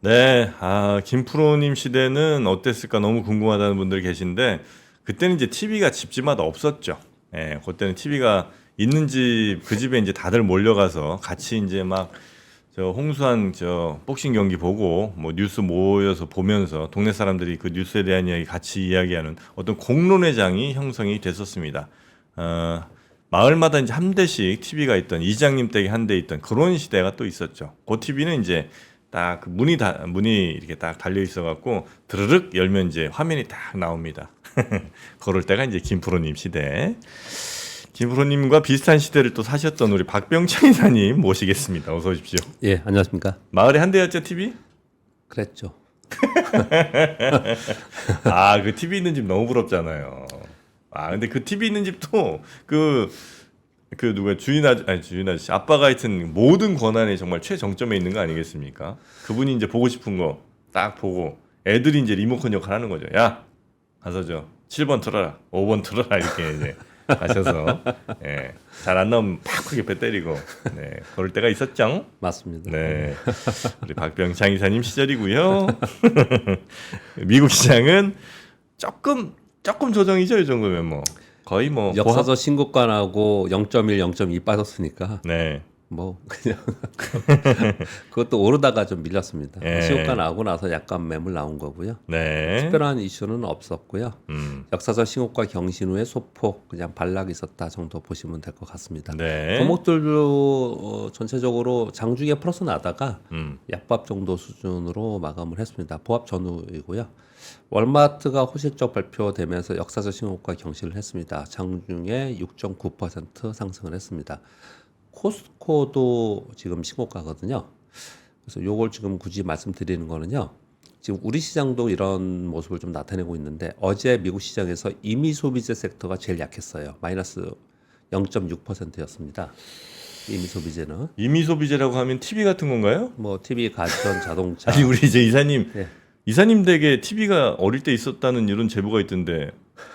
네, 김프로님 시대는 어땠을까 너무 궁금하다는 분들 계신데, 그때는 이제 TV가 집집마다 없었죠. 예, 그때는 TV가 있는 집, 그 집에 이제 다들 몰려가서 같이 이제 막 저 홍수한 저 복싱 경기 보고 뭐 뉴스 모여서 보면서 동네 사람들이 그 뉴스에 대한 이야기 같이 이야기하는 어떤 공론회장이 형성이 됐었습니다. 어, 마을마다 이제 한 대씩 TV가 있던 이장님 댁에 한 대 있던 그런 시대가 또 있었죠. 그 TV는 이제 딱 그 문이 이렇게 딱 달려 있어 갖고 드르륵 열면 이제 화면이 딱 나옵니다. 그럴 때가 이제 김프로님 시대. 김프로님과 비슷한 시대를 또 사셨던 우리 박병창 이사님 모시겠습니다. 어서 오십시오. 예, 안녕하십니까. 마을에 한 대였죠, TV? 그랬죠. 그 TV 있는 집 너무 부럽잖아요. 근데 그 TV 있는 집도 그 누가 주인 아저씨 아빠가 하여튼 모든 권한에 정말 최정점에 있는 거 아니겠습니까? 그분이 이제 보고 싶은 거 딱 보고 애들이 이제 리모컨 역할 하는 거죠. 야, 가서 저 7번 틀어라, 5번 틀어라 이렇게 이제 가셔서 예, 잘 안 나오면 팍 크게 배 때리고 네, 그럴 때가 있었죠. 맞습니다. 네, 우리 박병창 이사님 시절이고요. 미국 시장은 조금 조정이죠. 이 정도면 뭐 거의 뭐 역사적 신고가하고 0.1, 0.2 빠졌으니까 네. 뭐 그냥 그것도 오르다가 좀 밀렸습니다. 예. 신고가 나오고 나서 약간 매물 나온 거고요. 네. 특별한 이슈는 없었고요. 음. 역사적 신고가 경신 후에 소폭 그냥 반락이 있었다 정도 보시면 될 것 같습니다. 네. 종목들도 전체적으로 장중에 플러스 나다가 음. 약밥 정도 수준으로 마감을 했습니다. 보합 전후이고요. 월마트가 호실적 발표되면서 역사적 신고가 경신을 했습니다. 장중에 6.9% 상승을 했습니다. 코스트코도 지금 신고가거든요. 그래서 요걸 지금 굳이 말씀드리는 거는요. 지금 우리 시장도 이런 모습을 좀 나타내고 있는데 어제 미국 시장에서 임의 소비재 섹터가 제일 약했어요. 마이너스 0.6%였습니다. 임의 소비재는 임의 소비재라고 하면 TV 같은 건가요? 뭐 TV, 가전, 자동차. 아니 우리 이제 이사님 예. 이사님 댁에 TV가 어릴 때 있었다는 이런 제보가 있던데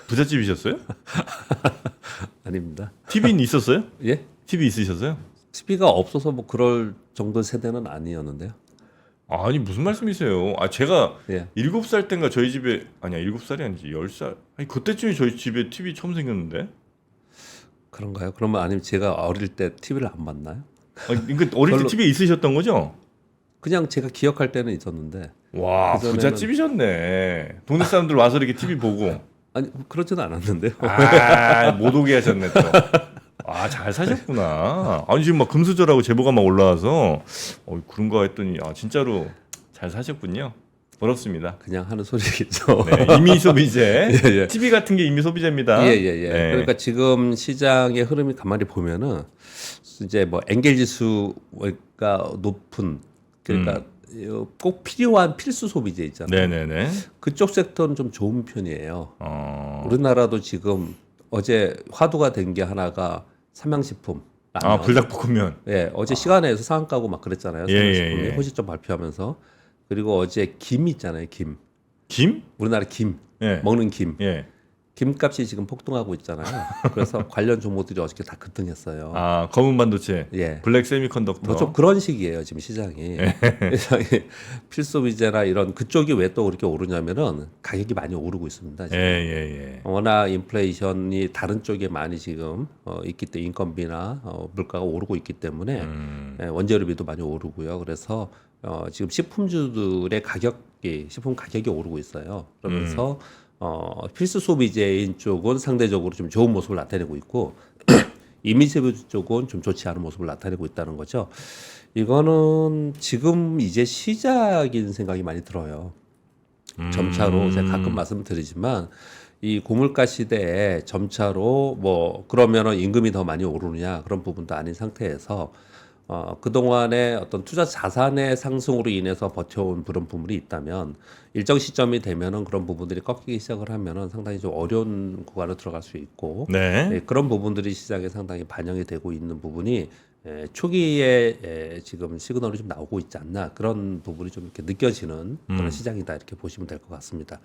부잣집이셨어요? 아닙니다. TV는 있었어요? 예? TV 있으셨어요? TV가 없어서 뭐 그럴 정도 세대는 아니었는데요. 아니 무슨 말씀이세요? 제가 예. 7살 땐가 저희 집에 아니야 7살이 아니지 10살 아니 그때쯤에 저희 집에 TV 처음 생겼는데 그런가요? 그러면 아니면 제가 어릴 때 TV를 안 봤나요? 그러니까 어릴 때 별로- TV에 있으셨던 거죠? 그냥 제가 기억할 때는 있었는데 와 그전에는- 부잣집이셨네. 동네 사람들 와서 이렇게 TV 보고 아니 그러지는 않았는데요. 못 오게 하셨네 또. 잘 사셨구나. 아니 지금 막 금수저라고 제보가 막 올라와서 그런가 했더니 진짜로 잘 사셨군요. 부럽습니다. 그냥 하는 소리겠죠. 네, 임의 소비재. 예, 예. TV 같은 게 임의 소비재입니다. 예예예. 네. 그러니까 지금 시장의 흐름이 가만히 보면은 이제 뭐 엔겔 지수가 높은 그러니까 꼭 필요한 필수 소비재 있잖아요. 네네네. 그쪽 섹터는 좀 좋은 편이에요. 어, 우리나라도 지금 어제 화두가 된 게 하나가 삼양식품. 라면. 불닭볶음면. 예, 어제 시간에서 상한 까고 막 그랬잖아요. 예, 삼양식품이 예, 예. 호시점 발표하면서. 그리고 어제 김 있잖아요. 김. 김? 우리나라 김. 예. 먹는 김. 예. 김값이 지금 폭등하고 있잖아요. 그래서 관련 종목들이 어저께 다 급등했어요. 검은 반도체. 예. 블랙 세미컨덕터. 뭐 좀 그런 식이에요 지금 시장이. 시장이 필수비재나 이런 그쪽이 왜 또 그렇게 오르냐면은 가격이 많이 오르고 있습니다. 예, 지금. 예, 예. 워낙 인플레이션이 다른 쪽에 많이 지금 있기 때문에 인건비나 물가가 오르고 있기 때문에 원재료비도 많이 오르고요. 그래서 지금 식품주들의 식품 가격이 오르고 있어요. 그러면서 필수 소비재인 쪽은 상대적으로 좀 좋은 모습을 나타내고 있고 임의소비 쪽은 좀 좋지 않은 모습을 나타내고 있다는 거죠. 이거는 지금 이제 시작인 생각이 많이 들어요. 점차로 제가 가끔 말씀드리지만 이 고물가 시대에 점차로 뭐 그러면은 임금이 더 많이 오르느냐 그런 부분도 아닌 상태에서 그동안의 어떤 투자 자산의 상승으로 인해서 버텨온 그런 부분이 있다면 일정 시점이 되면은 그런 부분들이 꺾이기 시작을 하면은 상당히 좀 어려운 구간으로 들어갈 수 있고 네. 그런 부분들이 시장에 상당히 반영이 되고 있는 부분이 초기에 지금 시그널이 좀 나오고 있지 않나 그런 부분이 좀 이렇게 느껴지는 그런 시장이다 이렇게 보시면 될 것 같습니다.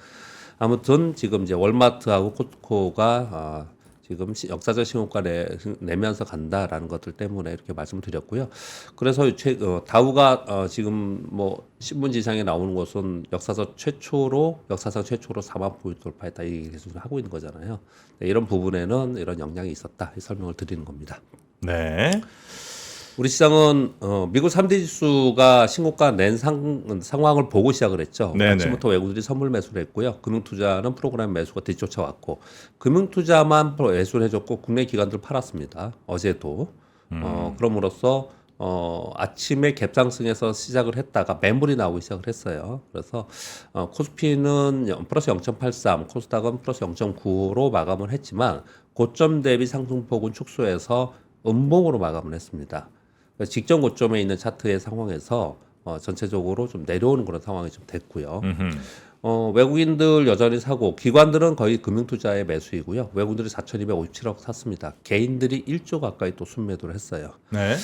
아무튼 지금 이제 월마트하고 코스트코가 지금 역사적 신고가 내면서 간다라는 것들 때문에 이렇게 말씀을 드렸고요. 그래서 다우가 지금 뭐 신문지상에 나오는 것은 역사상 최초로 4만 포인트 돌파했다 이 얘기를 계속 하고 있는 거잖아요. 네, 이런 부분에는 이런 영향이 있었다 이 설명을 드리는 겁니다. 네. 우리 시장은 미국 3대 지수가 신고가 낸 상황을 보고 시작을 했죠. 네네. 아침부터 외국인들이 선물 매수를 했고요. 금융투자는 프로그램 매수가 뒤쫓아왔고 금융투자만 매수를 해줬고 국내 기관들 팔았습니다. 어제도. 그럼으로써 아침에 갭상승에서 시작을 했다가 매물이 나오기 시작을 했어요. 그래서 코스피는 플러스 0.83, 코스닥은 플러스 0.95로 마감을 했지만 고점 대비 상승폭은 축소해서 음봉으로 마감을 했습니다. 직전 고점에 있는 차트의 상황에서 전체적으로 좀 내려오는 그런 상황이 좀 됐고요. 외국인들 여전히 사고 기관들은 거의 금융투자의 매수이고요. 외국인들이 4,257억 샀습니다. 개인들이 1조 가까이 또 순매도를 했어요. 네.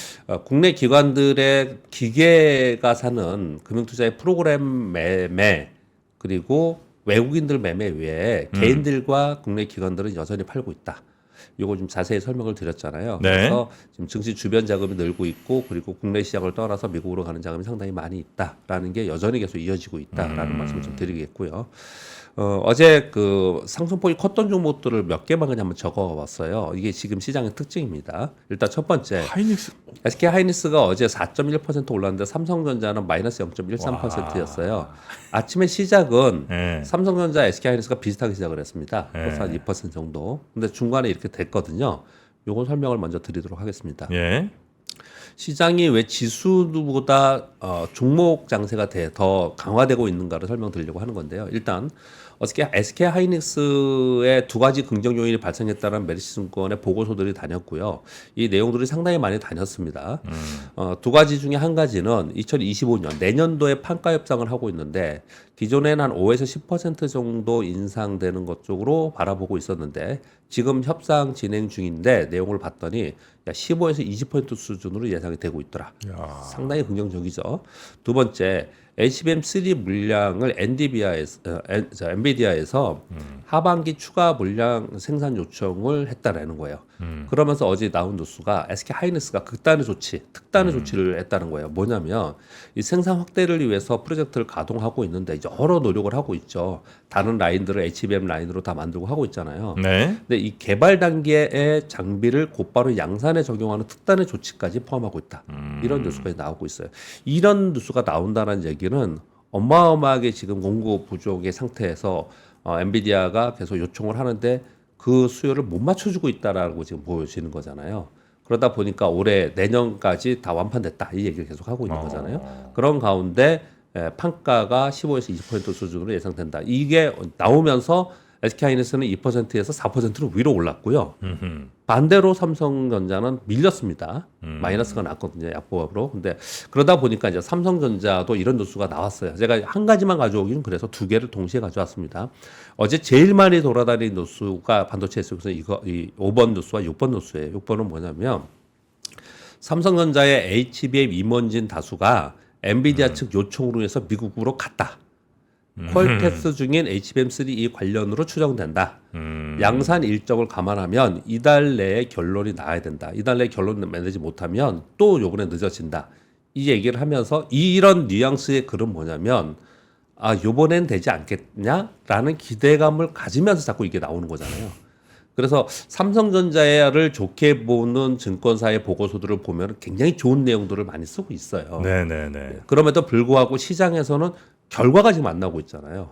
국내 기관들의 기계가 사는 금융투자의 프로그램 매매 그리고 외국인들 매매 외에 개인들과 국내 기관들은 여전히 팔고 있다. 요거 좀 자세히 설명을 드렸잖아요. 네. 그래서 지금 증시 주변 자금이 늘고 있고 그리고 국내 시장을 떠나서 미국으로 가는 자금이 상당히 많이 있다라는 게 여전히 계속 이어지고 있다라는 말씀을 좀 드리겠고요. 어제 그 상승폭이 컸던 종목들을 몇 개만 그냥 한번 적어봤어요. 이게 지금 시장의 특징입니다. 일단 첫 번째 하이닉스. SK 하이닉스가 어제 4.1% 올랐는데 삼성전자는 마이너스 0.13%였어요. 아침에 시작은 네. 삼성전자, SK 하이닉스가 비슷하게 시작을 했습니다. 네. 플러스 한 2% 정도. 근데 중간에 이렇게 됐거든요. 요건 설명을 먼저 드리도록 하겠습니다. 예. 시장이 왜 지수보다 종목 장세가 더 강화되고 있는가를 설명드리려고 하는 건데요. 일단 SK 하이닉스의 두 가지 긍정 요인이 발생했다는 메리츠증권의 보고서들이 다녔고요. 이 내용들이 상당히 많이 다녔습니다. 두 가지 중에 한 가지는 2025년 내년도에 판가 협상을 하고 있는데 기존에는 한 5에서 10% 정도 인상되는 것 쪽으로 바라보고 있었는데 지금 협상 진행 중인데 내용을 봤더니 15에서 20% 수준으로 예상이 되고 있더라. 야. 상당히 긍정적이죠. 두 번째, HBM3 물량을 엔비디아에서 하반기 추가 물량 생산 요청을 했다라는 거예요. 그러면서 어제 나온 뉴스가 SK 하이닉스가 특단의 조치를 했다는 거예요. 뭐냐면 이 생산 확대를 위해서 프로젝트를 가동하고 있는데 이제 여러 노력을 하고 있죠. 다른 라인들을 HBM 라인으로 다 만들고 하고 있잖아요. 네. 근데 이 개발 단계의 장비를 곧바로 양산에 적용하는 특단의 조치까지 포함하고 있다. 이런 뉴스가 나오고 있어요. 이런 뉴스가 나온다는 얘기는 어마어마하게 지금 공급 부족의 상태에서 엔비디아가 계속 요청을 하는데 그 수요를 못 맞춰주고 있다라고 지금 보여지는 거잖아요. 그러다 보니까 올해 내년까지 다 완판됐다 이 얘기를 계속 하고 있는 거잖아요. 그런 가운데 판가가 15에서 20% 수준으로 예상된다. 이게 나오면서 SK하이닉스는 2%에서 4%로 위로 올랐고요. 반대로 삼성전자는 밀렸습니다. 마이너스가 났거든요. 약보합으로. 근데 그러다 보니까 이제 삼성전자도 이런 뉴스가 나왔어요. 제가 한 가지만 가져오긴 그래서 두 개를 동시에 가져왔습니다. 어제 제일 많이 돌아다닌 뉴스가 반도체 속에서 이 5번 뉴스와 6번 뉴스예요. 6번은 뭐냐면 삼성전자의 HBM 임원진 다수가 엔비디아 측 요청으로 해서 미국으로 갔다. 퀄테스트 중인 HBM3E 관련으로 추정된다. 양산 일정을 감안하면 이달 내에 결론이 나야 된다. 이달 내에 결론을 내지 못하면 또 요번에 늦어진다. 이 얘기를 하면서 이런 뉘앙스의 글은 뭐냐면 요번엔 되지 않겠냐라는 기대감을 가지면서 자꾸 이게 나오는 거잖아요. 그래서 삼성전자를 좋게 보는 증권사의 보고서들을 보면 굉장히 좋은 내용들을 많이 쓰고 있어요. 네네네. 그럼에도 불구하고 시장에서는 결과가 지금 안 나오고 있잖아요.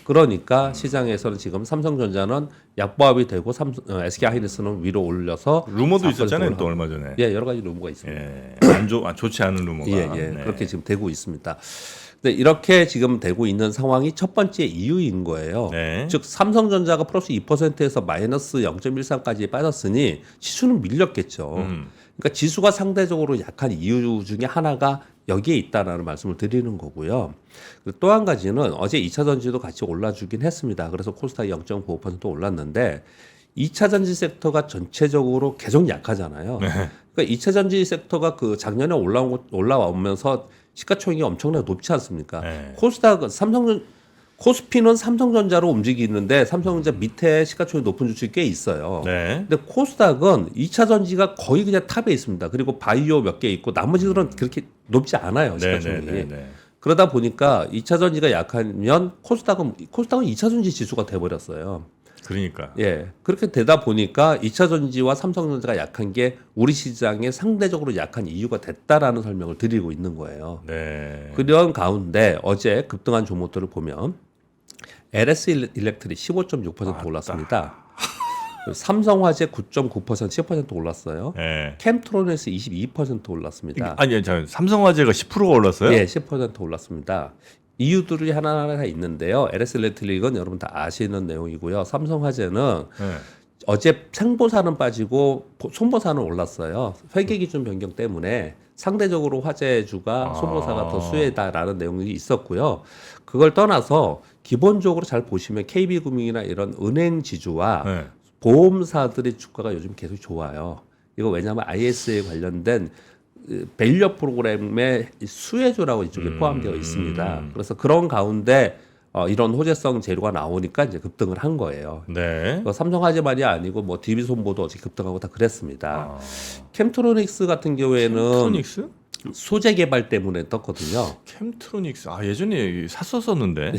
그러니까 시장에서는 지금 삼성전자는 약보합이 되고 SK하이닉스는 위로 올려서 루머도 4% 있었잖아요, 또 얼마 전에. 예, 여러 가지 루머가 있습니다. 예. 좋지 않은 루머가. 예, 네. 그렇게 지금 되고 있습니다. 근데 이렇게 지금 되고 있는 상황이 첫 번째 이유인 거예요. 네. 즉 삼성전자가 플러스 2%에서 마이너스 0.13까지 빠졌으니 지수는 밀렸겠죠. 그러니까 지수가 상대적으로 약한 이유 중에 하나가 여기에 있다라는 말씀을 드리는 거고요. 또 한 가지는 어제 2차 전지도 같이 올라주긴 했습니다. 그래서 코스닥이 0.95% 올랐는데 2차 전지 섹터가 전체적으로 계속 약하잖아요. 네. 그러니까 2차 전지 섹터가 그 작년에 올라오면서 시가총액이 엄청나게 높지 않습니까? 네. 코스피는 삼성전자로 움직이는데 삼성전자 밑에 시가총액 높은 주식이 꽤 있어요. 네. 근데 코스닥은 2차 전지가 거의 그냥 탑에 있습니다. 그리고 바이오 몇 개 있고 나머지들은 그렇게 높지 않아요. 시가총액이. 네네네. 그러다 보니까 2차 전지가 약하면 코스닥은 2차 전지 지수가 돼버렸어요. 그러니까. 예. 그렇게 되다 보니까 2차 전지와 삼성전자가 약한 게 우리 시장에 상대적으로 약한 이유가 됐다라는 설명을 드리고 있는 거예요. 네. 그런 가운데 어제 급등한 종목들을 보면 LS 일렉트릭 15.6% 올랐습니다. 삼성화재 9.9% 10% 올랐어요. 네. 캠트로닉스 22% 올랐습니다. 아니, 삼성화재가 10%가 올랐어요? 예, 10% 올랐습니다. 이유들이 하나하나 있는데요. LS 일렉트릭은 여러분 다 아시는 내용이고요. 삼성화재는 네. 어제 생보사는 빠지고 손보사는 올랐어요. 회계 기준 변경 때문에 상대적으로 화재주가 손보사가 더 수혜다라는 내용이 있었고요. 그걸 떠나서 기본적으로 잘 보시면 KB금융이나 이런 은행 지주와 네. 보험사들의 주가가 요즘 계속 좋아요. 이거 왜냐하면 IS에 관련된 밸류 프로그램의 수혜주라고 이쪽에 포함되어 있습니다. 그래서 그런 가운데 이런 호재성 재료가 나오니까 이제 급등을 한 거예요. 네. 삼성화재만이 아니고 뭐 DB손보도 어제 급등하고 다 그랬습니다. 캠트로닉스 같은 경우에는 캠트로닉스? 소재 개발 때문에 떴거든요. 캠트로닉스. 아, 예전에 샀었었는데.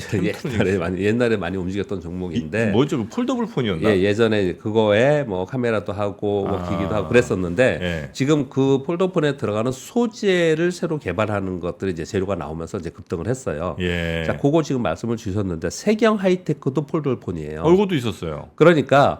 옛날에 많이 움직였던 종목인데. 뭐죠? 그 폴더블 폰이었나? 예, 예전에 그거에 뭐 카메라도 하고 뭐 기기도 하고 그랬었는데 예. 지금 그 폴더폰에 들어가는 소재를 새로 개발하는 것들이 이제 재료가 나오면서 이제 급등을 했어요. 예. 자, 그거 지금 말씀을 주셨는데 세경 하이테크도 폴더폰이에요. 이것도 있었어요. 그러니까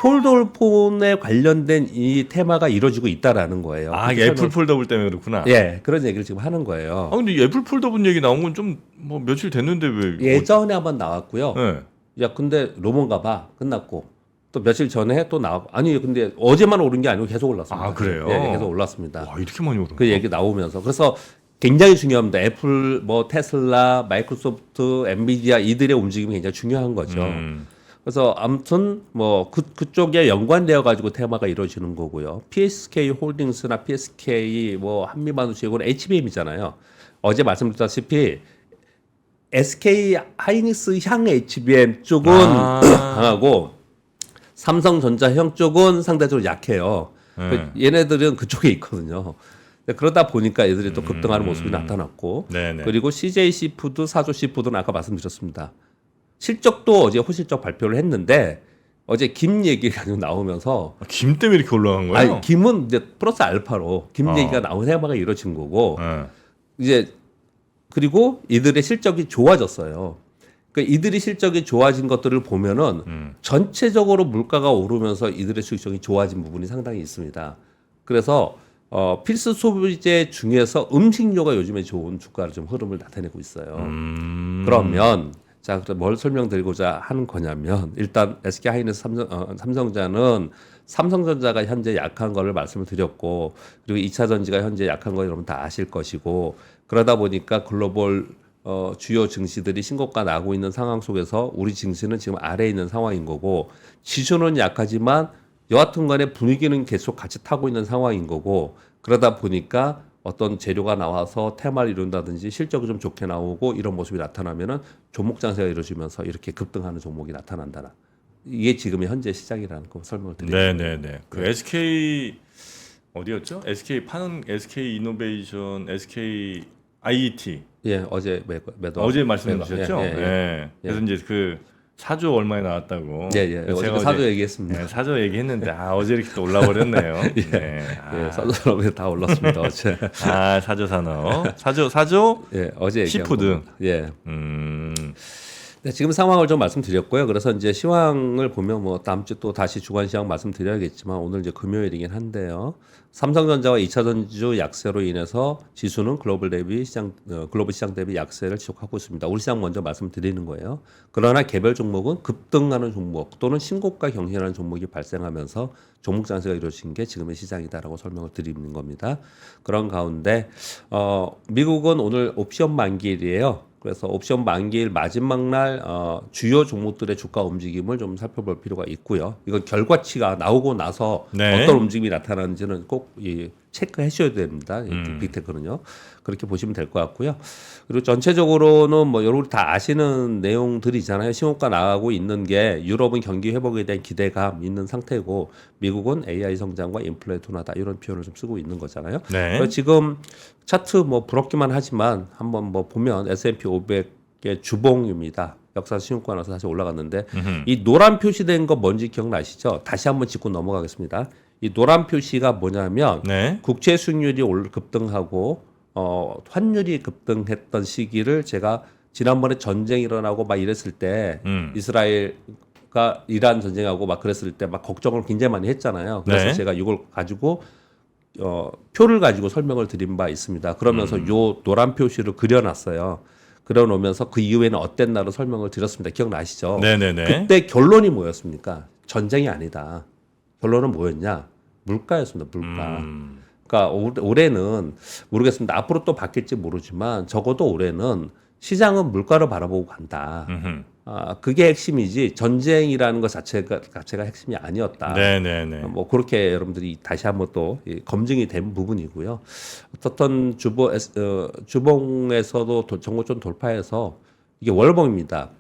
폴더폰에 관련된 이 테마가 이루어지고 있다라는 거예요. 아, 이게 애플 폴더블 때문에 그렇구나. 예, 그런 얘기를 지금 하는 거예요. 아, 근데 이 애플 폴더블 얘기 나온 건 좀 뭐 며칠 됐는데 왜? 예전에 한번 나왔고요. 네. 야, 근데 로몬가 봐. 끝났고. 또 며칠 전에 또 나왔고. 아니, 근데 어제만 오른 게 아니고 계속 올랐습니다. 아, 그래요? 예, 계속 올랐습니다. 와, 이렇게 많이 오른 그 얘기 나오면서. 그래서 굉장히 중요합니다. 애플, 뭐 테슬라, 마이크로소프트, 엔비디아 이들의 움직임이 굉장히 중요한 거죠. 그래서 아무튼 뭐 그쪽에 연관되어 가지고 테마가 이루어지는 거고요. PSK 홀딩스나 PSK 뭐 한미반도체 이건 HBM이잖아요. 어제 말씀드렸다시피 SK 하이닉스 향 HBM 쪽은 강하고 삼성전자형 쪽은 상대적으로 약해요. 얘네들은 그쪽에 있거든요. 그러다 보니까 얘들이 또 급등하는 모습이 나타났고 네네. 그리고 CJ 시푸드, 사조 시푸드는 아까 말씀드렸습니다. 실적도 어제 호실적 발표를 했는데 어제 김 얘기가 나오면서 김 때문에 이렇게 올라간 거예요? 아니, 김은 이제 플러스 알파로 김 얘기가 나온 테마가 이루어진 거고 이제 그리고 이들의 실적이 좋아졌어요. 그러니까 이들이 실적이 좋아진 것들을 보면은 전체적으로 물가가 오르면서 이들의 수익성이 좋아진 부분이 상당히 있습니다. 그래서 필수 소비재 중에서 음식료가 요즘에 좋은 주가를 좀 흐름을 나타내고 있어요. 그러면 자, 뭘 설명드리고자 하는 거냐면 일단 SK 하이닉스 삼성자는 삼성전자가 현재 약한 거를 말씀을 드렸고 그리고 2차 전지가 현재 약한 거 여러분 다 아실 것이고 그러다 보니까 글로벌 주요 증시들이 신고가 나고 있는 상황 속에서 우리 증시는 지금 아래에 있는 상황인 거고 지수는 약하지만 여하튼 간에 분위기는 계속 같이 타고 있는 상황인 거고 그러다 보니까 어떤 재료가 나와서 테마를 이룬다든지 실적이 좀 좋게 나오고 이런 모습이 나타나면은 종목 장세가 이루어지면서 이렇게 급등하는 종목이 나타난다. 이게 지금의 현재 시장이라는 거 설명을 드립니다. 네네네. 그 SK 어디였죠? SK 파는 SK 이노베이션, SK IET. 예, 어제 매도. 어제 말씀 주셨죠? 예, 예, 예, 예. 그래서 이제 그 사조 얼마에 나왔다고. 예, 예. 어제 사조 얘기했습니다. 네, 사조 얘기했는데 어제 이렇게 또 올라버렸네요. 예. 네. 예, 사조 산업에 다 올랐습니다 어제. 사조 산업. 사조. 예, 어제 얘기한 시푸드. 겁니다. 예. 네, 지금 상황을 좀 말씀드렸고요. 그래서 이제 시황을 보면 뭐 다음 주 또 다시 주간 시황 말씀드려야겠지만 오늘 이제 금요일이긴 한데요. 삼성전자와 2차 전지주 약세로 인해서 지수는 글로벌 시장 대비 약세를 지속하고 있습니다. 우리 시장 먼저 말씀드리는 거예요. 그러나 개별 종목은 급등하는 종목 또는 신고가 경신하는 종목이 발생하면서 종목 장세가 이루어진 게 지금의 시장이다라고 설명을 드리는 겁니다. 그런 가운데 미국은 오늘 옵션 만기일이에요. 그래서 옵션 만기일 마지막 날 주요 종목들의 주가 움직임을 좀 살펴볼 필요가 있고요. 이건 결과치가 나오고 나서 네. 어떤 움직임이 나타나는지는 꼭 체크하셔야 됩니다. 빅테크는요. 그렇게 보시면 될 것 같고요. 그리고 전체적으로는 뭐 여러분이 다 아시는 내용들이잖아요. 신호가 나가고 있는 게 유럽은 경기 회복에 대한 기대감 있는 상태고 미국은 AI 성장과 인플레 둔화다 이런 표현을 좀 쓰고 있는 거잖아요. 네. 그래서 지금 차트 뭐 부럽기만 하지만 한번 뭐 보면 S&P 500의 주봉입니다. 역사 신고가 나서 다시 올라갔는데 이 노란 표시된 거 뭔지 기억나시죠? 다시 한번 짚고 넘어가겠습니다. 이 노란 표시가 뭐냐면 네. 국제 국채 수익률이 급등하고 환율이 급등했던 시기를 제가 지난번에 전쟁 일어나고 막 이랬을 때 이스라엘과 이란 전쟁하고 막 그랬을 때 막 걱정을 굉장히 많이 했잖아요. 그래서 네. 제가 이걸 가지고 표를 가지고 설명을 드린 바 있습니다. 그러면서 요 노란 표시를 그려놨어요. 그려놓으면서 그 이후에는 어땠나로 설명을 드렸습니다. 기억나시죠? 네네네. 그때 결론이 뭐였습니까? 전쟁이 아니다. 결론은 뭐였냐? 물가였습니다. 물가. 그러니까 올해는 모르겠습니다. 앞으로 또 바뀔지 모르지만 적어도 올해는 시장은 물가를 바라보고 간다. 그게 핵심이지 전쟁이라는 것 자체가 핵심이 아니었다. 네네네. 뭐 그렇게 여러분들이 다시 한번 또 검증이 된 부분이고요. 어떻든 주봉에서도 정고점 돌파해서 이게 월봉입니다.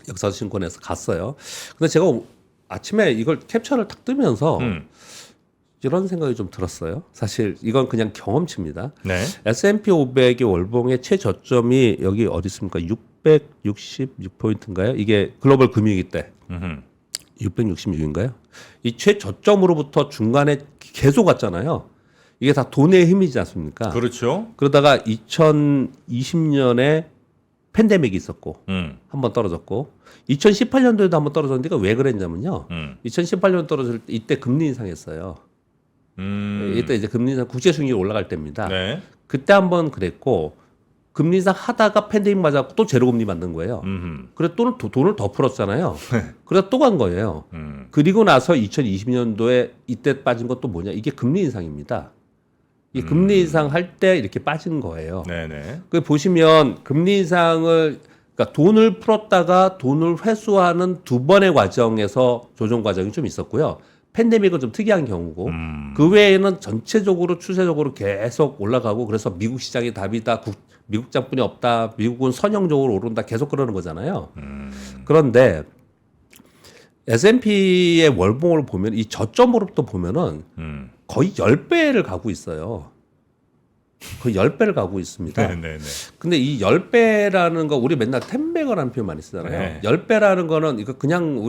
역사신권에서 갔어요. 근데 제가 아침에 이걸 캡처를 딱 뜨면서 이런 생각이 좀 들었어요. 사실 이건 그냥 경험치입니다. 네. S&P 500의 월봉의 최저점이 여기 어디 있습니까? 666포인트인가요? 이게 글로벌 금융위기 때 666인가요? 이 최저점으로부터 중간에 계속 왔잖아요. 이게 다 돈의 힘이지 않습니까? 그렇죠. 그러다가 2020년에 팬데믹이 있었고 한 번 떨어졌고 2018년도에도 한 번 떨어졌는데 이거 왜 그랬냐면요. 2018년 떨어질 때 이때 금리 인상했어요. 이때 이제 금리 인상 국제 수익률이 올라갈 때입니다. 네. 그때 한 번 그랬고 금리 인상 하다가 팬데믹 맞았고 또 제로 금리 만든 거예요. 그래 또 돈을 더 풀었잖아요. 그래서 또 간 거예요. 그리고 나서 2020년도에 이때 빠진 것도 뭐냐? 이게 금리 인상입니다. 이 금리 인상 할 때 이렇게 빠진 거예요. 네네. 그 보시면 금리 인상을 그러니까 돈을 풀었다가 돈을 회수하는 두 번의 과정에서 조정 과정이 좀 있었고요. 팬데믹은 좀 특이한 경우고 그 외에는 전체적으로 추세적으로 계속 올라가고 그래서 미국 시장이 답이다. 미국장뿐이 없다. 미국은 선형적으로 오른다. 계속 그러는 거잖아요. 그런데 S&P의 월봉을 보면 이 저점으로부터 보면은 거의 10배를 가고 있어요. 거의 10배를 가고 있습니다. 네네네. 근데 이 10배라는 거 우리 맨날 10배거라는 표현 많이 쓰잖아요. 네. 10배라는 거는 이거 그냥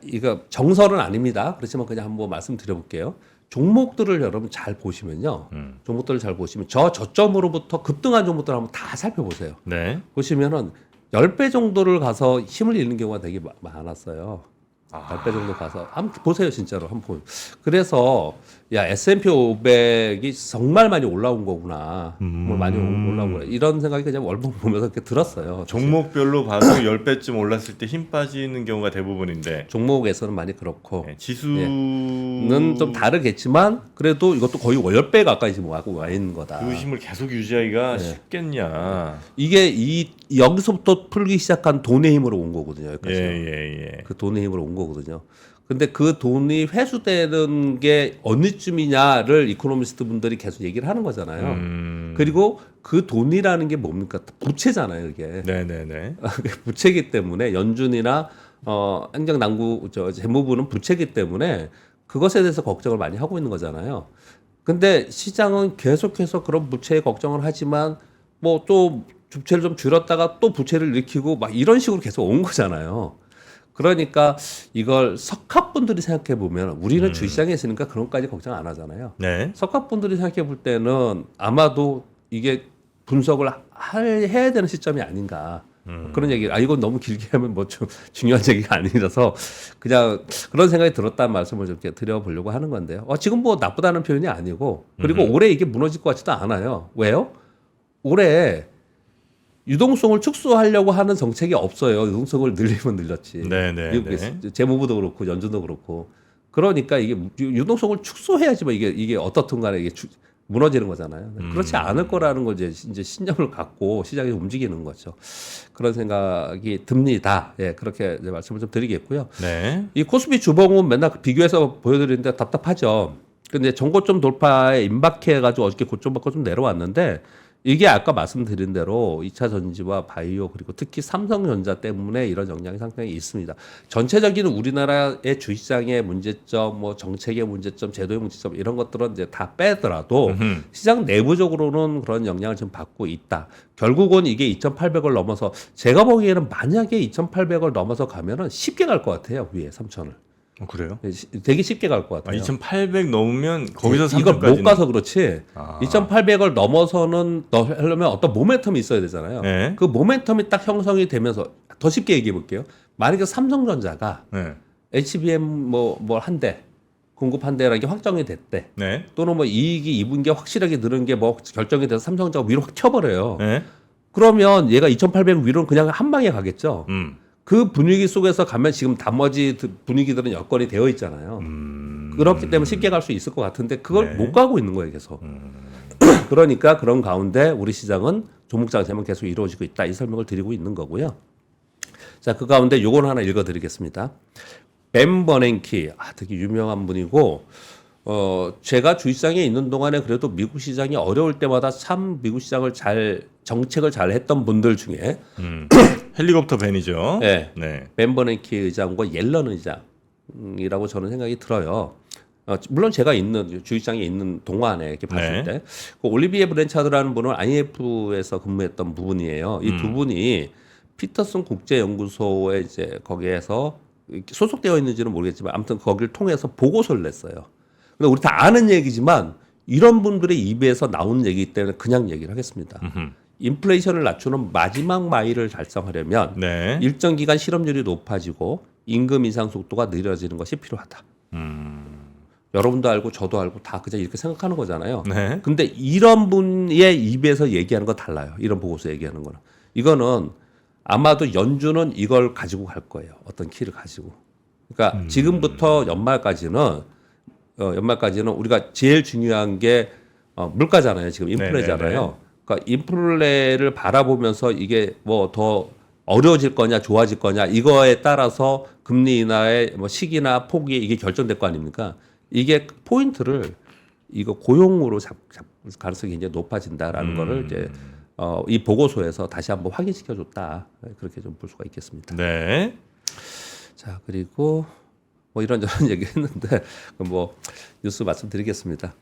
이거 정설은 아닙니다. 그렇지만 그냥 한번 말씀드려 볼게요. 종목들을 여러분 잘 보시면요. 종목들을 잘 보시면 저점으로부터 급등한 종목들 한번 다 살펴보세요. 네. 보시면은 10배 정도를 가서 힘을 잃는 경우가 되게 많았어요. 10배 정도 가서 한번 보세요. 진짜로 한번 보세요. 그래서 야 S&P 500이 정말 많이 올라온 거구나. 정말 많이 올라온 거구나. 이런 생각이 그냥 월봉 보면서 이렇게 들었어요. 종목별로 봐도 10배쯤 올랐을 때 힘 빠지는 경우가 대부분인데 종목에서는 많이 그렇고 지수는 좀 다르겠지만 그래도 이것도 거의 10배 가까이 지금 와 있는 거다. 그 힘을 계속 유지하기가 쉽겠냐. 이게 여기서부터 풀기 시작한 돈의 힘으로 온 거거든요. 여기까지. 예. 그 돈의 힘으로 온 거거든요. 근데 그 돈이 회수되는 게 언제쯤이냐를 이코노미스트 분들이 계속 얘기를 하는 거잖아요. 그리고 그 돈이라는 게 뭡니까? 부채잖아요, 이게. 네네네. 부채기 때문에 연준이나 행정당국 재무부는 부채기 때문에 그것에 대해서 걱정을 많이 하고 있는 거잖아요. 근데 시장은 계속해서 그런 부채에 걱정을 하지만 뭐 또 부채를 좀 줄였다가 또 부채를 일으키고 막 이런 식으로 계속 온 거잖아요. 그러니까 이걸 석학분들이 생각해 보면 우리는 주식시장에 있으니까 그런 것까지 걱정 안 하잖아요. 네. 석학분들이 생각해 볼 때는 아마도 이게 분석을 해야 되는 시점이 아닌가. 그런 얘기. 이건 너무 길게 하면 뭐 좀 중요한 얘기가 아니라서 그냥 그런 생각이 들었다는 말씀을 좀 이렇게 드려보려고 하는 건데요. 지금 뭐 나쁘다는 표현이 아니고 그리고 올해 이게 무너질 것 같지도 않아요. 왜요? 올해 유동성을 축소하려고 하는 정책이 없어요. 유동성을 늘리면 늘렸지. 네네. 재무부도 그렇고 연준도 그렇고. 그러니까 이게 유동성을 축소해야지 뭐 이게 어떻든 간에 이게 무너지는 거잖아요. 그렇지 않을 거라는 걸 이제 신념을 갖고 시장이 움직이는 거죠. 그런 생각이 듭니다. 예, 그렇게 이제 말씀을 좀 드리겠고요. 네. 이 코스피 주봉은 맨날 비교해서 보여드리는데 답답하죠. 근데 전고점 돌파에 임박해가지고 어저께 고점 받고 좀 내려왔는데 이게 아까 말씀드린 대로 2차 전지와 바이오 그리고 특히 삼성전자 때문에 이런 영향이 상당히 있습니다. 전체적인 우리나라의 주식시장의 문제점, 뭐 정책의 문제점, 제도의 문제점 이런 것들은 이제 다 빼더라도 시장 내부적으로는 그런 영향을 좀 받고 있다. 결국은 이게 2,800을 넘어서 제가 보기에는 만약에 2,800을 넘어서 가면은 쉽게 갈 것 같아요. 위에 3,000을. 그래요? 되게 쉽게 갈 것 아, 같아요. 2,800 넘으면 거기서 이걸 3,000까지 못 가서 그렇지. 아. 2,800을 넘어서는 하려면 어떤 모멘텀이 있어야 되잖아요. 네. 그 모멘텀이 딱 형성이 되면서 더 쉽게 얘기해 볼게요. 만약에 삼성전자가 네. HBM 뭐 한 대 공급한대라는 게 확정이 됐대. 네. 또는 뭐 이익이 2분기에 확실하게 늘은 게 뭐 결정이 돼서 삼성전자가 위로 확 튀어버려요. 네. 그러면 얘가 2,800 위로는 그냥 한 방에 가겠죠. 그 분위기 속에서 가면 지금 나머지 분위기들은 여건이 되어 있잖아요. 그렇기 때문에 쉽게 갈 수 있을 것 같은데 그걸 네. 못 가고 있는 거예요, 계속. 그러니까 그런 가운데 우리 시장은 조목장세만 계속 이루어지고 있다. 이 설명을 드리고 있는 거고요. 자, 그 가운데 요건 하나 읽어드리겠습니다. 벤 버냉키, 되게 유명한 분이고, 제가 주식시장에 있는 동안에 그래도 미국 시장이 어려울 때마다 참 미국 시장을 정책을 잘 했던 분들 중에 헬리콥터 벤이죠. 네. 네. 벤 버냉키 의장과 옐런 의장이라고 저는 생각이 들어요. 물론 제가 있는 주식시장에 있는 동안에 이렇게 봤을 네. 때 그 올리비에 브랜차드라는 분은 IMF에서 근무했던 부분이에요. 이 두 분이 피터슨 국제연구소에 이제 거기에서 소속되어 있는지는 모르겠지만 아무튼 거기를 통해서 보고서를 냈어요. 근데 우리 다 아는 얘기지만 이런 분들의 입에서 나오는 얘기이기 때문에 그냥 얘기를 하겠습니다. 인플레이션을 낮추는 마지막 마일을 달성하려면 네. 일정 기간 실업률이 높아지고 임금 인상 속도가 느려지는 것이 필요하다. 여러분도 알고 저도 알고 다 그냥 이렇게 생각하는 거잖아요. 네. 근데 이런 분의 입에서 얘기하는 건 달라요. 이런 보고서 얘기하는 거는. 이거는 아마도 연준은 이걸 가지고 갈 거예요. 어떤 키를 가지고. 그러니까 지금부터 연말까지는 우리가 제일 중요한 게 물가잖아요. 지금 인플레잖아요. 그러니까 인플레를 바라보면서 이게 뭐 더 어려워질 거냐 좋아질 거냐 이거에 따라서 금리 인하의 뭐 시기나 폭이 이게 결정될 거 아닙니까? 이게 포인트를 이거 고용으로 잡 가능성이 굉장히 높아진다라는 거를 이제 이 보고서에서 다시 한번 확인시켜 줬다. 그렇게 좀 볼 수가 있겠습니다. 네. 자, 그리고 뭐 이런저런 얘기 했는데 뭐 뉴스 말씀드리겠습니다.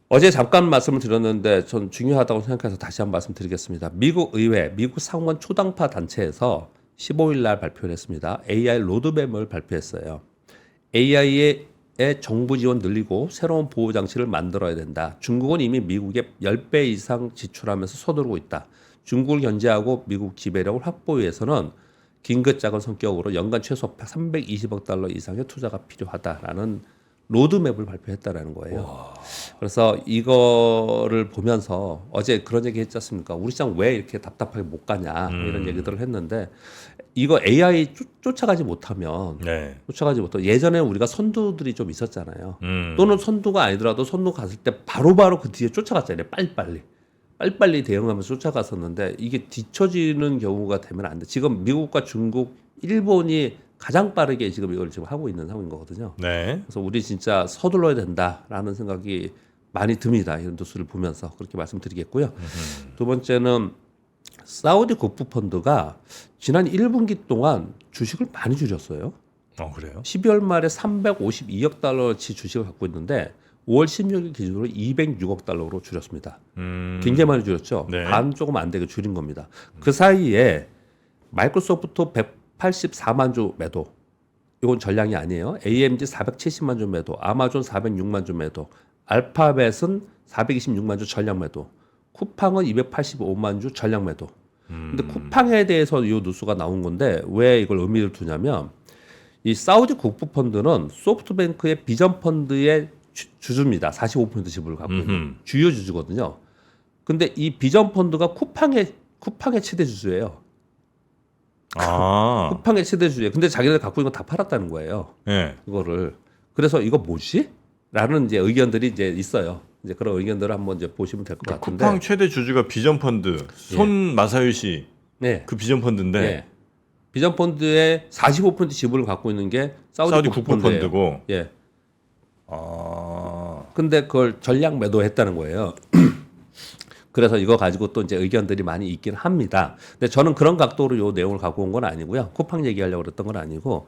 어제 잠깐 말씀을 드렸는데 전 중요하다고 생각해서 다시 한번 말씀드리겠습니다. 미국 의회, 미국 상원 초당파 단체에서 15일 날 발표를 했습니다. AI 로드맵을 발표했어요. AI의 정부 지원 늘리고 새로운 보호 장치를 만들어야 된다. 중국은 이미 미국의 10배 이상 지출하면서 서두르고 있다. 중국을 견제하고 미국 지배력을 확보하기 위해서는 긴급 자금 성격으로 연간 최소 320억 달러 이상의 투자가 필요하다라는 로드맵을 발표했다라는 거예요. 그래서 이거를 보면서 어제 그런 얘기 했지 않습니까? 우리 시장 왜 이렇게 답답하게 못 가냐 이런 얘기들을 했는데 이거 AI 쫓아가지 못하면 네. 예전에 우리가 선두들이 좀 있었잖아요. 또는 선두가 아니더라도 선두 갔을 때 바로바로 그 뒤에 쫓아갔잖아요. 빨리빨리 대응하면서 쫓아갔었는데 이게 뒤처지는 경우가 되면 안 돼. 지금 미국과 중국, 일본이 가장 빠르게 지금 이걸 지금 하고 있는 상황인 거거든요. 네. 그래서 우리 진짜 서둘러야 된다라는 생각이 많이 듭니다. 이런 뉴스를 보면서 그렇게 말씀드리겠고요. 두 번째는 사우디 국부펀드가 지난 1분기 동안 주식을 많이 줄였어요. 그래요? 12월 말에 352억 달러치 주식을 갖고 있는데 5월 16일 기준으로 206억 달러로 줄였습니다. 굉장히 많이 줄였죠. 네. 반 조금 안 되게 줄인 겁니다. 그 사이에 마이크로소프트 184만 주 매도. 이건 전량이 아니에요. AMD 470만 주 매도, 아마존 406만 주 매도, 알파벳은 426만 주 전량 매도, 쿠팡은 285만 주 전량 매도. 근데 쿠팡에 대해서 이 뉴스가 나온 건데 왜 이걸 의미를 두냐면 이 사우디 국부펀드는 소프트뱅크의 비전펀드의 주주입니다. 45% 지분을 갖고 있는 주요 주주거든요. 근데 이 비전펀드가 쿠팡의 최대 주주예요. 쿠팡의 최대 주주예요. 근데 자기들 갖고 있는 거 다 팔았다는 거예요. 네. 그거를. 그래서 이거 뭐지? 라는 이제 의견들이 이제 있어요. 이제 그런 의견들을 한번 이제 보시면 될 것 같은데. 쿠팡 최대 주주가 비전펀드 손 마사요시 네. 그 비전펀드인데 네. 비전펀드의 45% 지분을 갖고 있는 게 사우디 국부펀드예요. 국부펀드고. 예. 근데 그걸 전략 매도했다는 거예요. 그래서 이거 가지고 또 이제 의견들이 많이 있긴 합니다. 근데 저는 그런 각도로 요 내용을 갖고 온 건 아니고요. 쿠팡 얘기하려고 그랬던 건 아니고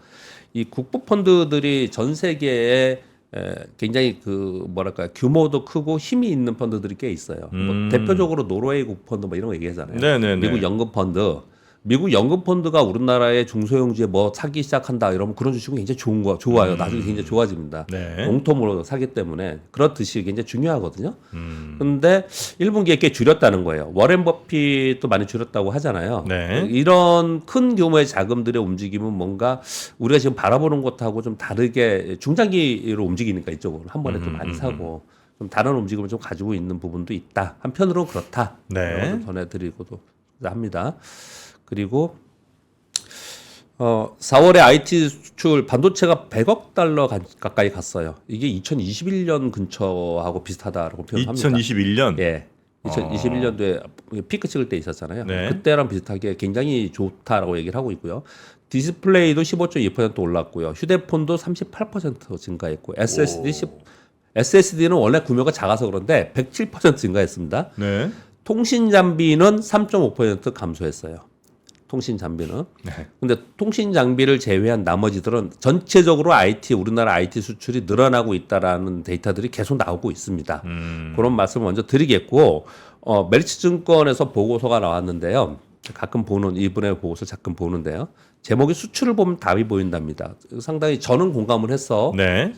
이 국부 펀드들이 전 세계에 굉장히 그 뭐랄까 규모도 크고 힘이 있는 펀드들이 꽤 있어요. 뭐 대표적으로 노르웨이 국펀드 뭐 이런 거 얘기하잖아요. 네네네. 미국 연금 펀드. 미국 연금 펀드가 우리나라의 중소형주에 뭐 사기 시작한다 이러면 그런 주식은 굉장히 좋은 거 좋아요. 나중에 굉장히 좋아집니다. 네. 공통으로 사기 때문에 그렇듯이 굉장히 중요하거든요. 근데 1분기에 꽤 줄였다는 거예요. 워렌 버핏도 많이 줄였다고 하잖아요. 네. 이런 큰 규모의 자금들의 움직임은 뭔가 우리가 지금 바라보는 것하고 좀 다르게 중장기로 움직이니까 이쪽으로 한 번에 또 많이 사고 좀 다른 움직임을 좀 가지고 있는 부분도 있다. 한편으로는 그렇다. 네. 좀 전해드리고도 합니다. 그리고 4월에 IT 수출 반도체가 100억 달러 가까이 갔어요. 이게 2021년 근처하고 비슷하다라고 표현합니다. 2021년. 예. 2021년도에 피크 찍을 때 있었잖아요. 네. 그때랑 비슷하게 굉장히 좋다라고 얘기를 하고 있고요. 디스플레이도 15.2% 올랐고요. 휴대폰도 38% 증가했고 SSD는 원래 구매가 작아서 그런데 107% 증가했습니다. 네. 통신 장비는 3.5% 감소했어요. 통신 장비는. 네. 근데 통신 장비를 제외한 나머지들은 전체적으로 우리나라 IT 수출이 늘어나고 있다라는 데이터들이 계속 나오고 있습니다. 그런 말씀을 먼저 드리겠고, 메리츠증권에서 보고서가 나왔는데요. 가끔 보는 이분의 보고서 가끔 보는데요. 제목이 수출을 보면 답이 보인답니다. 상당히 저는 공감을 해서 네.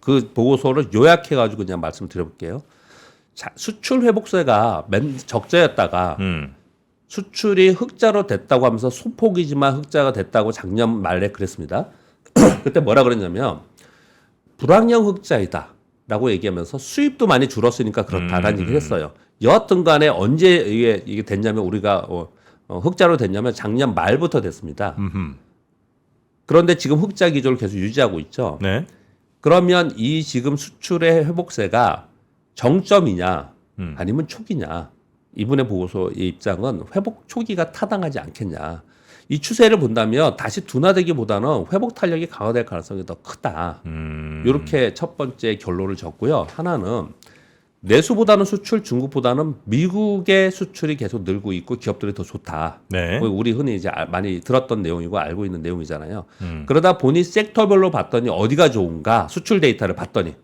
그 보고서를 요약해가지고 그냥 말씀드려볼게요. 자, 수출 회복세가 적자였다가 수출이 흑자로 됐다고 하면서 소폭이지만 흑자가 됐다고 작년 말에 그랬습니다. 그때 뭐라 그랬냐면 불황형 흑자이다 라고 얘기하면서 수입도 많이 줄었으니까 그렇다라는 얘기를 했어요. 여하튼 간에 언제 이게 됐냐면 우리가 흑자로 됐냐면 작년 말부터 됐습니다. 그런데 지금 흑자 기조를 계속 유지하고 있죠. 네. 그러면 이 지금 수출의 회복세가 정점이냐 아니면 초기냐, 이분의 보고서의 입장은 회복 초기가 타당하지 않겠냐. 이 추세를 본다면 다시 둔화되기보다는 회복 탄력이 강화될 가능성이 더 크다. 이렇게 첫 번째 결론을 줬고요. 하나는 내수보다는 수출, 중국보다는 미국의 수출이 계속 늘고 있고 기업들이 더 좋다. 네. 우리 흔히 이제 많이 들었던 내용이고 알고 있는 내용이잖아요. 그러다 보니 섹터별로 봤더니 어디가 좋은가 수출 데이터를 봤더니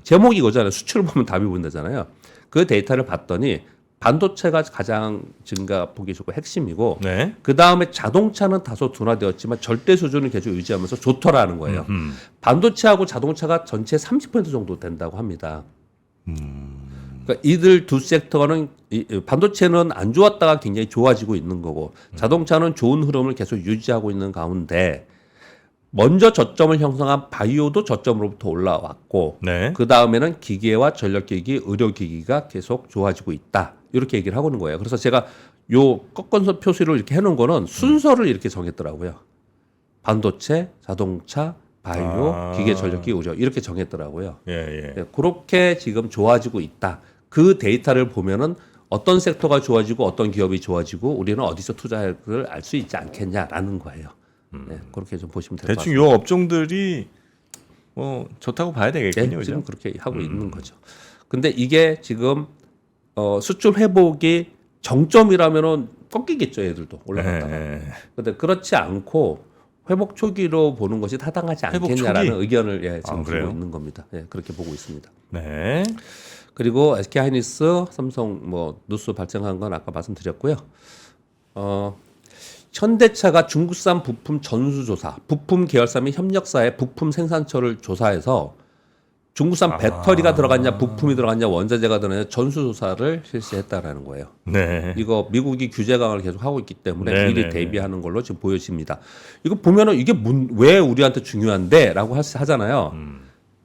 제목이 이거잖아요. 수출을 보면 답이 보인다잖아요. 그 데이터를 봤더니 반도체가 가장 증가폭이 좋고 핵심이고 네. 그 다음에 자동차는 다소 둔화되었지만 절대 수준을 계속 유지하면서 좋더라는 거예요. 반도체하고 자동차가 전체 30% 정도 된다고 합니다. 그러니까 이들 두 섹터는 반도체는 안 좋았다가 굉장히 좋아지고 있는 거고 자동차는 좋은 흐름을 계속 유지하고 있는 가운데 먼저 저점을 형성한 바이오도 저점으로부터 올라왔고 네. 그 다음에는 기계와 전력기기, 의료기기가 계속 좋아지고 있다. 이렇게 얘기를 하고 있는 거예요. 그래서 제가 요 꺾어서 표시를 이렇게 해놓은 거는 순서를 이렇게 정했더라고요. 반도체, 자동차, 바이오, 기계, 전력기기, 의료 이렇게 정했더라고요. 예. 네, 그렇게 지금 좋아지고 있다. 그 데이터를 보면은 어떤 섹터가 좋아지고 어떤 기업이 좋아지고 우리는 어디서 투자할지를 알 수 있지 않겠냐라는 거예요. 네, 그렇게 좀 보시면 될 것 대충 같습니다. 요 업종들이 좋다고 봐야 되겠군요. 네, 지금 그죠? 그렇게 하고 있는 거죠. 근데 이게 지금 수출 회복이 정점이라면은 꺾이겠죠, 얘들도 올라갔다가. 네. 근데 그렇지 않고 회복 초기로 보는 것이 타당하지 회복 않겠냐라는 초기? 의견을 지금 그래요? 주고 있는 겁니다. 예, 그렇게 보고 있습니다. 네. 그리고 SK하이닉스, 삼성 뉴스 발생한 건 아까 말씀드렸고요. 현대차가 중국산 부품 전수조사, 부품 계열사 및 협력사의 부품 생산처를 조사해서 중국산 배터리가 들어갔냐, 부품이 들어갔냐, 원자재가 들어갔냐 전수조사를 실시했다라는 거예요. 네. 이거 미국이 규제 강화를 계속 하고 있기 때문에 네, 미리 네, 대비하는 걸로 지금 보여집니다. 이거 보면은 이게 왜 우리한테 중요한데라고 하잖아요.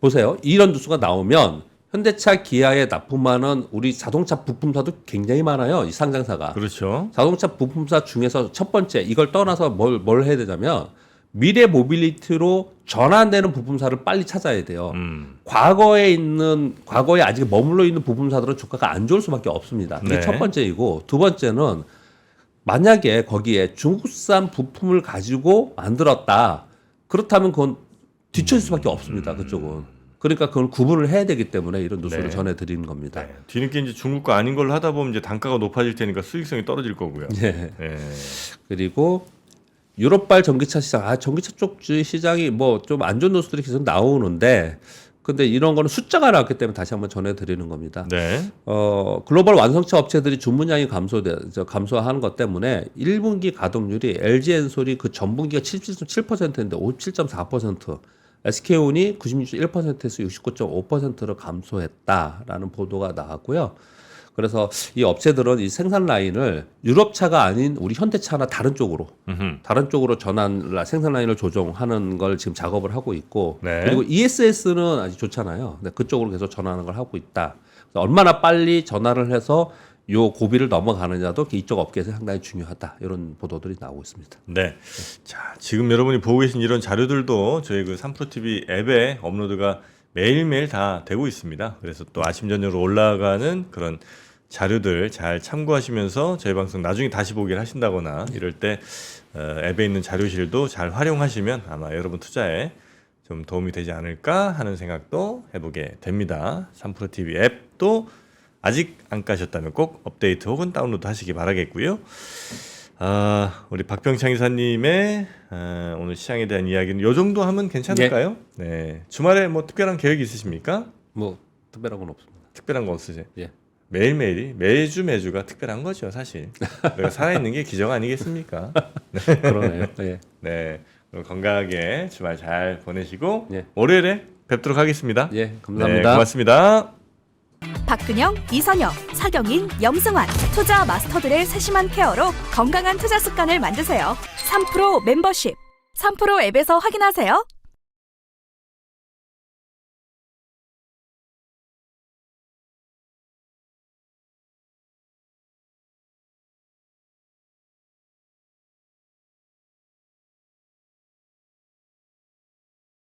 보세요. 이런 뉴스가 나오면 현대차, 기아에 납품하는 우리 자동차 부품사도 굉장히 많아요. 이 상장사가. 그렇죠. 자동차 부품사 중에서 첫 번째 이걸 떠나서 뭘 해야 되냐면 미래 모빌리티로 전환되는 부품사를 빨리 찾아야 돼요. 과거에 아직 머물러 있는 부품사들은 주가가 안 좋을 수밖에 없습니다. 이게 네. 첫 번째이고 두 번째는 만약에 거기에 중국산 부품을 가지고 만들었다. 그렇다면 그건 뒤처질 수밖에 없습니다. 그쪽은. 그러니까 그걸 구분을 해야 되기 때문에 이런 뉴스를 네. 전해드리는 겁니다. 네. 뒤늦게 이제 중국 거 아닌 걸로 하다 보면 이제 단가가 높아질 테니까 수익성이 떨어질 거고요. 네. 네. 그리고 유럽발 전기차 시장, 전기차 쪽 시장이 뭐 좀 안 좋은 뉴스들이 계속 나오는데, 근데 이런 거는 숫자가 나왔기 때문에 다시 한번 전해드리는 겁니다. 네. 글로벌 완성차 업체들이 주문량이 감소하는 것 때문에 1분기 가동률이 LG 엔솔이 그 전분기가 77.7%인데 57.4%, SK온이 96.1%에서 69.5%로 감소했다라는 보도가 나왔고요. 그래서 이 업체들은 이 생산 라인을 유럽차가 아닌 우리 현대차나 다른 쪽으로 생산 라인을 조정하는 걸 지금 작업을 하고 있고, 네. 그리고 ESS는 아직 좋잖아요. 근데 그쪽으로 계속 전환하는 걸 하고 있다. 그래서 얼마나 빨리 전환을 해서 요 고비를 넘어가느냐도 이쪽 업계에서 상당히 중요하다. 이런 보도들이 나오고 있습니다. 네. 자, 지금 여러분이 보고 계신 이런 자료들도 저희 그 3프로TV 앱에 업로드가 매일매일 다 되고 있습니다. 그래서 또 아침 저녁으로 올라가는 그런 자료들 잘 참고하시면서 저희 방송 나중에 다시 보기를 하신다거나 이럴 때 앱에 있는 자료실도 잘 활용하시면 아마 여러분 투자에 좀 도움이 되지 않을까 하는 생각도 해보게 됩니다. 3프로TV 앱도 아직 안 까셨다면 꼭 업데이트 혹은 다운로드 하시기 바라겠고요. 우리 박병창 이사님의 오늘 시장에 대한 이야기는 요 정도 하면 괜찮을까요? 네. 주말에 뭐 특별한 계획 있으십니까? 뭐 특별한 건 없습니다. 특별한 거 없으세요? 예. 매일매일이 매주가 특별한 거죠, 사실. 우리가 살아있는 게 기적 아니겠습니까? 그러네요. 예. 네. 그럼 건강하게 주말 잘 보내시고 예. 월요일에 뵙도록 하겠습니다. 예, 네, 감사합니다. 고맙습니다. 박근영, 이선영, 서경인, 염승환 투자 마스터들의 세심한 케어로 건강한 투자 습관을 만드세요. 3프로 멤버십 3프로 앱에서 확인하세요.